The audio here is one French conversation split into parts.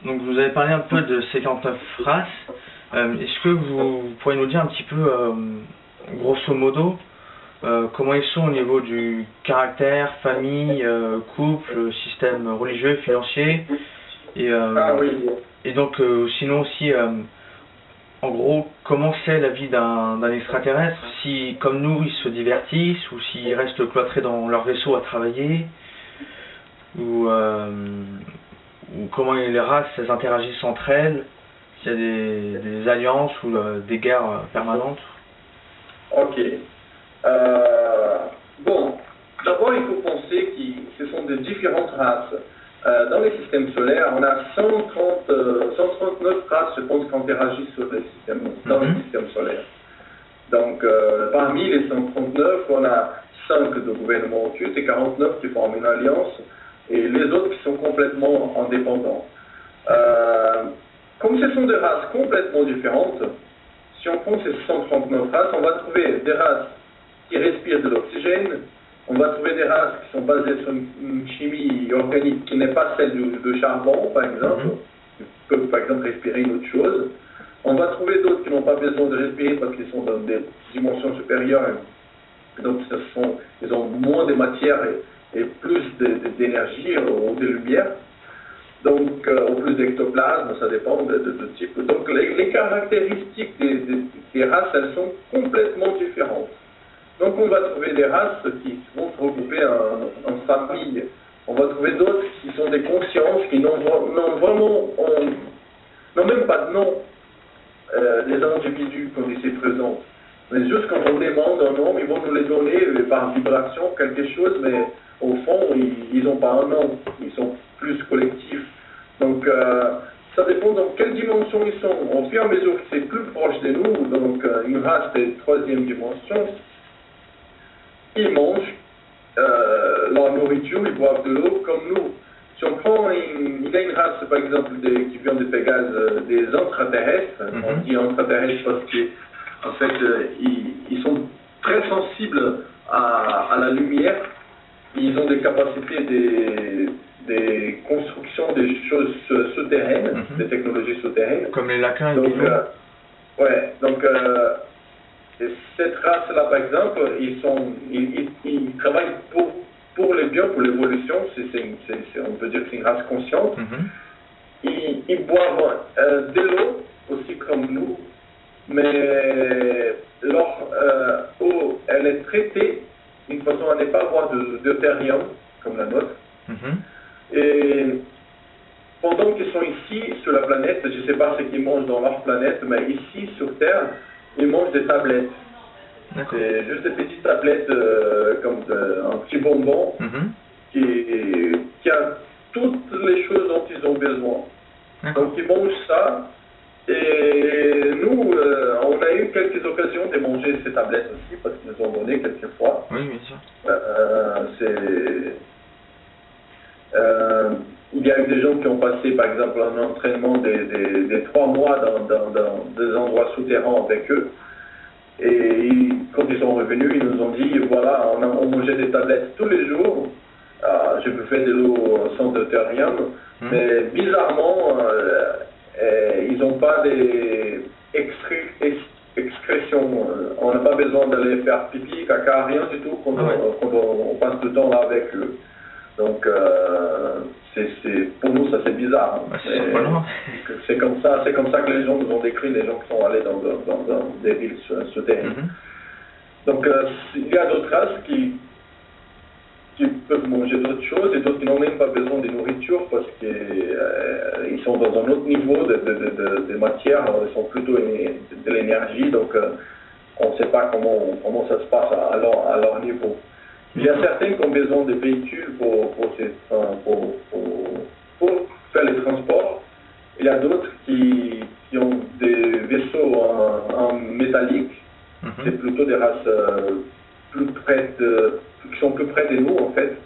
Donc vous avez parlé un peu de 59 races. Est-ce que vous pourriez nous dire un petit peu, grosso modo, comment ils sont au niveau du caractère, famille, couple, système religieux, financier, et, Ah oui. et donc sinon aussi, en gros, comment c'est la vie d'un extraterrestre, si comme nous ils se divertissent, ou s'ils restent cloîtrés dans leur vaisseau à travailler, ou, ou comment les races elles interagissent entre elles, s'il y a des alliances ou des guerres permanentes. Ok. Bon, d'abord il faut penser que ce sont des différentes races. Dans les systèmes solaires, on a 139 races, je pense, qui interagissent dans les systèmes solaires. Donc, parmi les 139, on a 5 de gouvernements occultes et 49 qui forment une alliance, et les autres qui sont complètement indépendants. Comme ce sont des races complètement différentes, si on prend ces 139 races, on va trouver des races qui respirent de l'oxygène, on va trouver des races qui sont basées sur une chimie organique qui n'est pas celle de charbon, par exemple, qui peuvent par exemple respirer une autre chose. On va trouver d'autres qui n'ont pas besoin de respirer parce qu'ils sont dans des dimensions supérieures, donc ils ont moins de matière et plus d'énergie ou de lumière. Donc, ou plus d'ectoplasme, ça dépend de type. Donc, les caractéristiques des races, elles sont complètement différentes. Donc, on va trouver des races qui vont se regrouper en famille. On va trouver d'autres qui sont des consciences, qui n'ont même pas de nom, les individus qu'on essaie de présenter. Mais juste quand on demande un nom, ils vont nous les donner par vibration, quelque chose, mais au fond, ils n'ont pas un nom. Ils sont plus collectifs. Donc, ça dépend dans quelle dimension ils sont. Au fur et à mesure que c'est plus proche de nous, donc une race de troisième dimension, ils mangent leur nourriture, ils boivent de l'eau comme nous. Si on prend il y a une race, par exemple, qui vient de Pégase, des intraterrestres. On dit intraterrestres parce qu'en fait, ils sont très sensibles à la lumière. Ils ont des capacités, des constructions, des choses souterraines, des technologies souterraines. Comme les laquins et donc, les bidons. Ouais, donc cette race-là, par exemple, ils travaillent pour le bien, pour l'évolution. On peut dire que c'est une race consciente. Ils boivent de l'eau aussi comme nous, mais leur eau, elle est traitée d'une façon à ne pas avoir deutérium comme la nôtre. Et pendant qu'ils sont ici sur la planète, je ne sais pas ce qu'ils mangent dans leur planète, mais ici sur Terre, ils mangent des tablettes. C'est juste des petites tablettes comme un petit bonbon qui a toutes les choses dont ils ont besoin. Donc ils mangent ça. Et nous, on a eu quelques occasions de manger ces tablettes aussi, parce qu'ils nous ont donné quelques fois. Oui, bien sûr. Il y a eu des gens qui ont passé, par exemple, un entraînement des 3 mois dans des endroits souterrains avec eux. Et quand ils sont revenus, ils nous ont dit, voilà, on mangeait des tablettes tous les jours. Je buvais de l'eau sans deutérium, mais bizarrement, ils n'ont pas des excrétions. On n'a pas besoin d'aller faire pipi, caca, rien du tout quand on passe du temps là avec eux. Donc, pour nous, ça c'est bizarre. C'est comme ça que les gens nous ont décrit, les gens qui sont allés dans des villes souterraines. Donc, il y a d'autres races qui peuvent manger d'autres choses et d'autres qui n'ont même pas besoin de nourriture parce qu'ils sont dans un autre niveau de matière, ils sont plutôt de l'énergie, donc on ne sait pas comment ça se passe à leur niveau. Il y a certains qui ont besoin de véhicules pour faire les transports. Il y a d'autres qui ont des vaisseaux en métallique. C'est plutôt des races qui sont plus près de nous, en fait.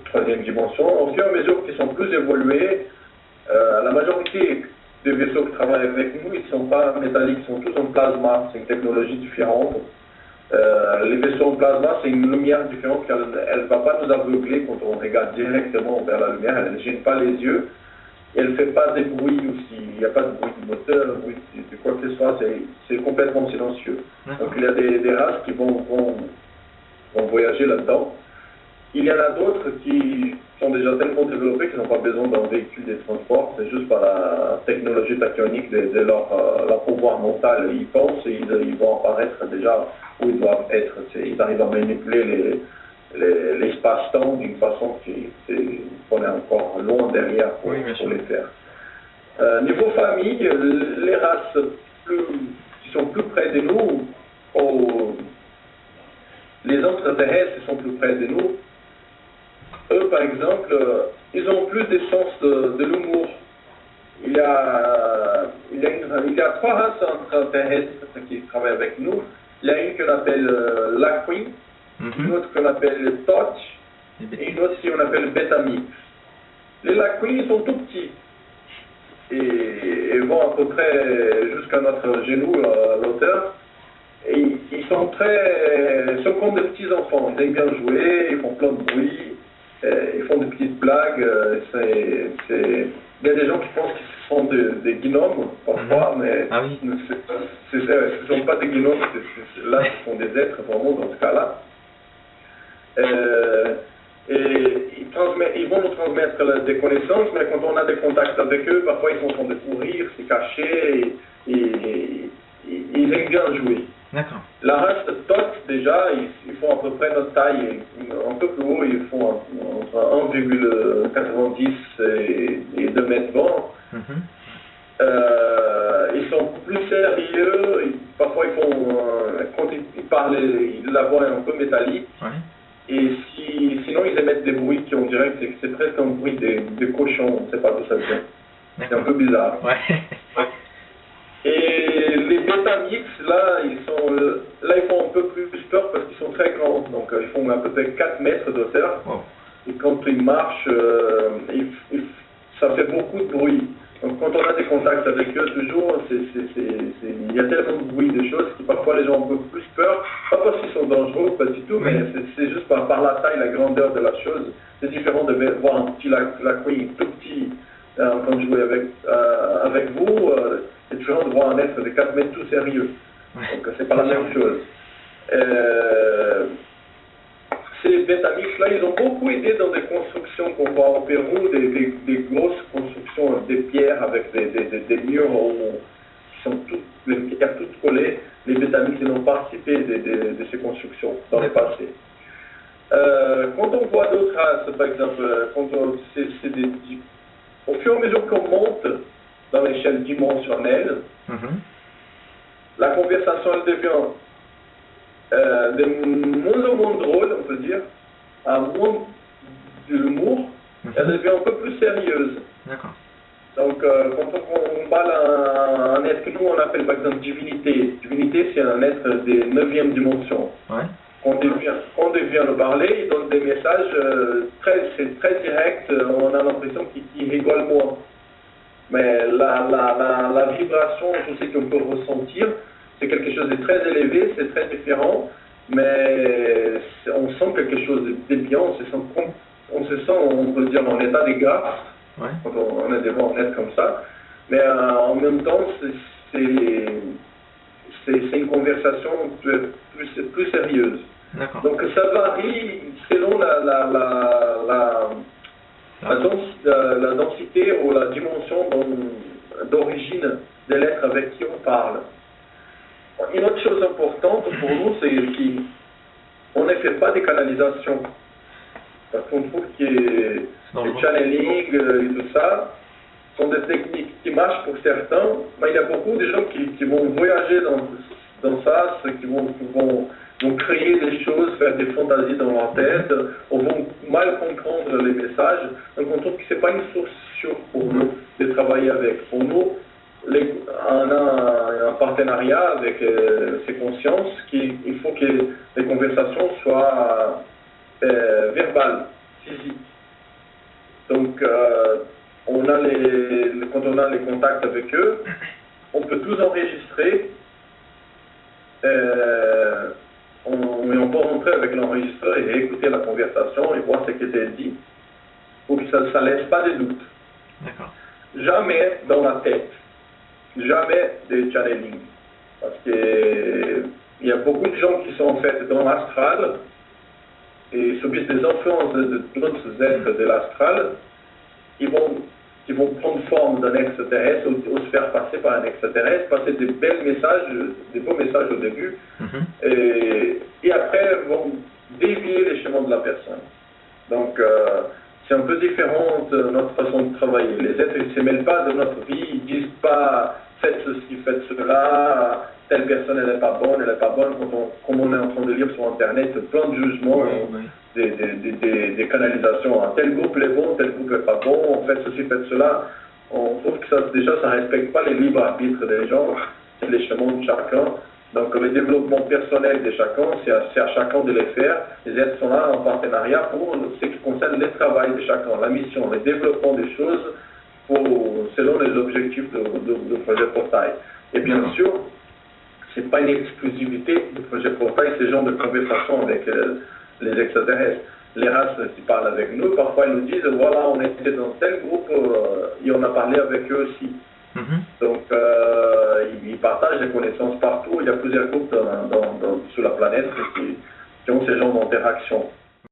Troisième dimension. Au fur et à mesure qu'ils sont plus évolués, la majorité des vaisseaux qui travaillent avec nous, ils ne sont pas métalliques, ils sont tous en plasma. C'est une technologie différente. Les vaisseaux en plasma, c'est une lumière différente qu'elle ne va pas nous aveugler quand on regarde directement vers la lumière, elle ne gêne pas les yeux. elle ne fait pas de bruit aussi, il n'y a pas de bruit de moteur, bruit de quoi que ce soit, c'est complètement silencieux. Donc il y a des races qui vont voyager là-dedans. Il y en a d'autres qui sont déjà tellement développées qu'ils n'ont pas besoin d'un véhicule de transport, c'est juste par la technologie tachyonique de leur pouvoir mental. Ils pensent et ils vont apparaître déjà où ils doivent être. Ils arrivent à manipuler l'espace-temps d'une façon qu'on est encore loin derrière pour les faire. Niveau famille, les races qui sont plus près de nous, les extraterrestres qui sont plus près de nous, eux, par exemple, ils ont plus de sens de l'humour. Il y a 3 races extraterrestres qui travaillent avec nous. Il y a une qu'on appelle la Queen, une autre qu'on appelle Touch, et une autre qu'on appelle Betamix. Les Queen, ils sont tout petits. Et vont à peu près jusqu'à notre genou, l'auteur. Et ils sont comme des petits enfants. Ils aiment bien jouer, ils font plein de bruit. Ils font des petites blagues. Il y a des gens qui pensent qu'ils sont des gnomes parfois, mais ce ne sont pas des gnomes. Là, ce sont des êtres vraiment dans ce cas-là. Et ils vont nous transmettre des connaissances, mais quand on a des contacts avec eux, parfois ils sont en train de courir, se cacher, et ils aiment bien jouer. D'accord. La race TOT, déjà, ils font à peu près notre taille, un peu plus haut, ils font entre 1,90 et 2 mètres 20. Ils sont plus sérieux, parfois quand ils parlent, la voix est un peu métallique. Et sinon, ils émettent des bruits qui, on dirait que c'est presque un bruit de cochon, on ne sait pas d'où ça vient. C'est un peu bizarre. Et les Betamix, là, ils font un peu plus peur parce qu'ils sont très grands. Donc, ils font à peu près 4 mètres d'auteur. Et quand ils marchent, ça fait beaucoup de bruit. Donc, quand on a des contacts avec eux, toujours, il y a tellement de bruit, de choses, que parfois les gens ont un peu plus peur. Pas parce qu'ils sont dangereux, pas du tout, mais c'est juste par la taille, la grandeur de la chose. C'est différent de voir un petit Queen tout petit quand je jouais avec vous. C'est différent de voir un être de 4 mètres tout sérieux. Donc, c'est pas la même chose. Ces Betamix-là, ils ont beaucoup aidé dans des constructions qu'on voit au Pérou, des grosses constructions, des pierres avec des murs qui sont les pierres toutes collées. Les Betamix, ils ont participé de ces constructions dans le passé. Quand on voit d'autres races, par exemple, au fur et à mesure qu'on monte dans l'échelle dimensionnelle, la conversation elle devient de moins en moins drôle, on peut dire, à moins de l'humour, elle devient un peu plus sérieuse. Donc, quand on parle un être que nous on appelle par exemple divinité, divinité c'est un être des 9e dimension. Quand on devient le parler, il donne des messages très directs, on a l'impression qu'il rigole moins. Mais la vibration, je sais qu'on peut ressentir, c'est quelque chose de très élevé, c'est très différent, mais on sent quelque chose de bien, on se sent, on peut dire, en état de grâce, quand on est devant un être comme ça, mais en même temps, c'est une conversation plus sérieuse. Donc ça varie selon la densité ou la dimension d'origine de l'être avec qui on parle. Une autre chose importante pour nous, c'est qu'on ne fait pas de canalisation. Parce qu'on trouve que les channeling et tout ça sont des techniques qui marchent pour certains, mais il y a beaucoup de gens qui vont voyager dans ça, qui vont créer des choses, faire des fantasies dans leur tête, ou vont mal comprendre les messages. Donc on trouve que ce n'est pas une source sûre pour nous de travailler avec. Pour nous, on a un partenariat avec ces consciences qu'il faut que les conversations soient verbales, physiques. Donc quand on a les contacts avec eux, on peut tous enregistrer. On peut rentrer avec l'enregistreur et écouter la conversation et voir ce qui était dit pour que ça ne laisse pas de doute. jamais dans la tête, jamais des channeling. Parce que il y a beaucoup de gens qui sont en fait dans l'astral et subissent des influences de d'autres êtres de l'astral qui vont prendre forme d'un extraterrestre ou se faire passer par un extraterrestre, passer des bels messages, des beaux messages au début, et après vont dévier les chemins de la personne. Donc c'est un peu différent de notre façon de travailler. Les êtres ne se mêlent pas de notre vie, ils ne disent pas faites ceci, faites cela, telle personne elle n'est pas bonne, elle n'est pas bonne, comme on est en train de lire sur internet plein de jugements. Des canalisations. Tel groupe est bon, tel groupe n'est pas bon, faites ceci, faites cela. On trouve que ça ne respecte pas les libres arbitres des gens, c'est les chemins de chacun. Donc le développement personnel de chacun, c'est à chacun de les faire. Les êtres sont là en partenariat pour ce qui concerne le travail de chacun, la mission, le développement des choses selon les objectifs de projet Portail. Et bien sûr, ce n'est pas une exclusivité du projet Portail, ces gens de conversation avec les extraterrestres. Les races qui parlent avec nous, parfois ils nous disent voilà, on était dans tel groupe et on a parlé avec eux aussi. Donc ils partagent des connaissances partout. Il y a plusieurs groupes sur la planète qui ont ces genres d'interaction.